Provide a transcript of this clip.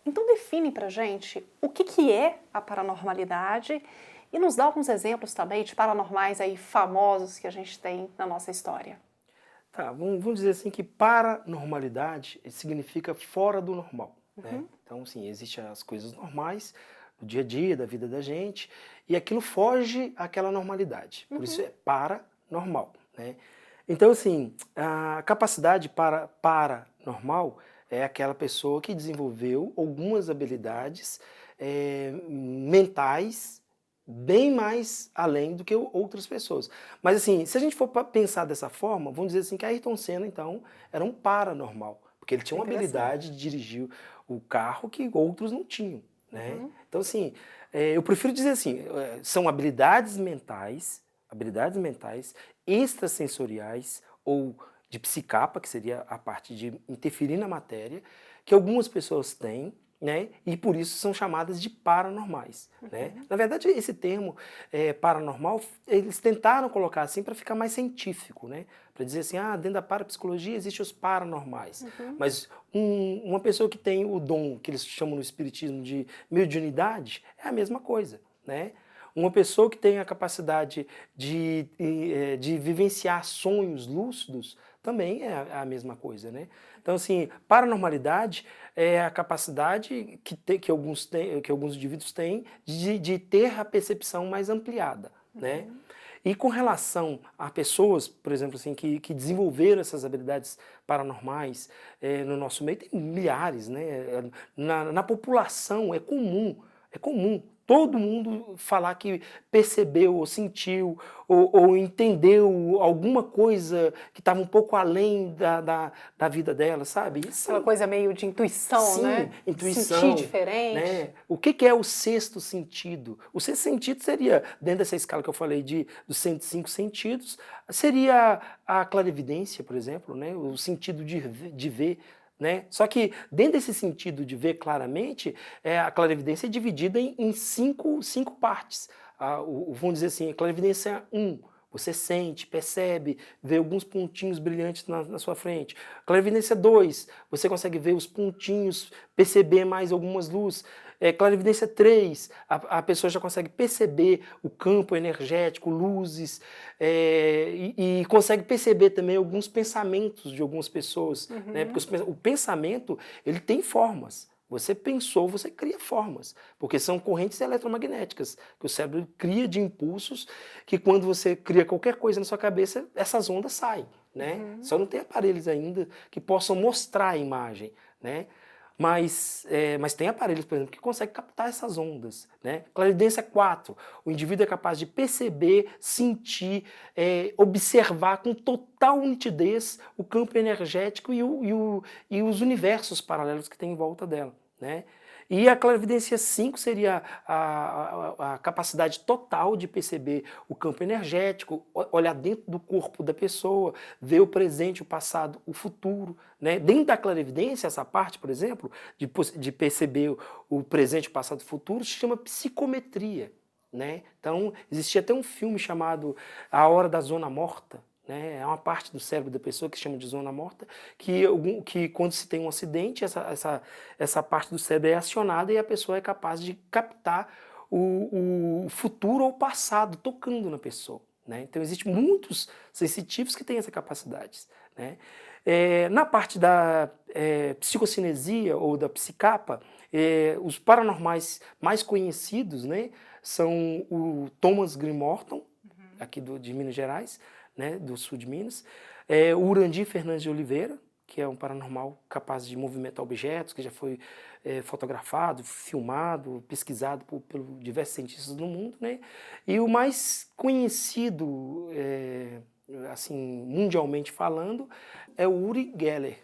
Então define pra gente o que é a paranormalidade e nos dá alguns exemplos também de paranormais aí famosos que a gente tem na nossa história. Tá, vamos dizer assim que paranormalidade significa fora do normal, né? Uhum, Então, sim, existem as coisas normais do dia a dia, da vida da gente, e aquilo foge àquela normalidade. Por isso uhum, é paranormal, né? Então, assim, a capacidade paranormal é aquela pessoa que desenvolveu algumas habilidades mentais bem mais além do que outras pessoas. Mas assim, se a gente for pensar dessa forma, vamos dizer assim que Ayrton Senna, então, era um paranormal, porque ele tinha uma habilidade interessante. de dirigir o carro que outros não tinham, né? Uhum, Então assim, eu prefiro dizer assim, são habilidades mentais extrasensoriais ou de psicapa, que seria a parte de interferir na matéria, que algumas pessoas têm, né? E por isso são chamadas de paranormais, né? uhum, Na verdade, esse termo paranormal, eles tentaram colocar assim para ficar mais científico, né? Para dizer assim, dentro da parapsicologia existem os paranormais. uhum. Mas uma pessoa que tem o dom, que eles chamam no espiritismo de mediunidade, é a mesma coisa, né? Uma pessoa que tem a capacidade de vivenciar sonhos lúcidos também é a mesma coisa, né? Então, assim, paranormalidade é a capacidade que alguns indivíduos têm de ter a percepção mais ampliada, né? Uhum. E com relação a pessoas, por exemplo, assim, que desenvolveram essas habilidades paranormais no nosso meio, tem milhares, né? Na população é comum todo mundo falar que percebeu ou sentiu ou entendeu alguma coisa que estava um pouco além da vida dela, sabe? Isso Aquela são coisa meio de intuição, sim, né? Sentir intuição, diferente. né? O que que é o sexto sentido? O sexto sentido seria, dentro dessa escala que eu falei dos 105 sentidos, seria a clarividência, por exemplo, né? O sentido de ver, né? Só que dentro desse sentido de ver claramente, a clarividência é dividida em cinco partes. Vamos dizer assim, a clarividência 1, você sente, percebe, vê alguns pontinhos brilhantes na sua frente. Clarividência 2, você consegue ver os pontinhos, perceber mais algumas luzes. Clarividência 3, a pessoa já consegue perceber o campo energético, luzes, e consegue perceber também alguns pensamentos de algumas pessoas, né? Porque Uhum. o pensamento, ele tem formas. Você pensou, você cria formas, porque são correntes eletromagnéticas que o cérebro cria de impulsos que quando você cria qualquer coisa na sua cabeça, essas ondas saem, né? Uhum. Só não tem aparelhos ainda que possam mostrar a imagem, né? Mas tem aparelhos, por exemplo, que conseguem captar essas ondas, né? Clarividência 4, o indivíduo é capaz de perceber, sentir, observar com total nitidez o campo energético e os universos paralelos que tem em volta dela, né? E a clarividência 5 seria a capacidade total de perceber o campo energético, olhar dentro do corpo da pessoa, ver o presente, o passado, o futuro, né? Dentro da clarividência, essa parte, por exemplo, de perceber o presente, o passado e o futuro, se chama psicometria, né? Então, existia até um filme chamado A Hora da Zona Morta, né? É uma parte do cérebro da pessoa que se chama de zona morta, que quando se tem um acidente, essa parte do cérebro é acionada e a pessoa é capaz de captar o futuro ou o passado tocando na pessoa, né? Então, existem muitos sensitivos que têm essa capacidade, né? Na parte da psicocinesia ou da psicapa, os paranormais mais conhecidos, né, são o Thomas Green Morton, aqui de Minas Gerais, né, do sul de Minas, o Urandir Fernandes de Oliveira, que é um paranormal capaz de movimentar objetos, que já foi fotografado, filmado, pesquisado por diversos cientistas do mundo, né? E o mais conhecido, assim, mundialmente falando, é o Uri Geller,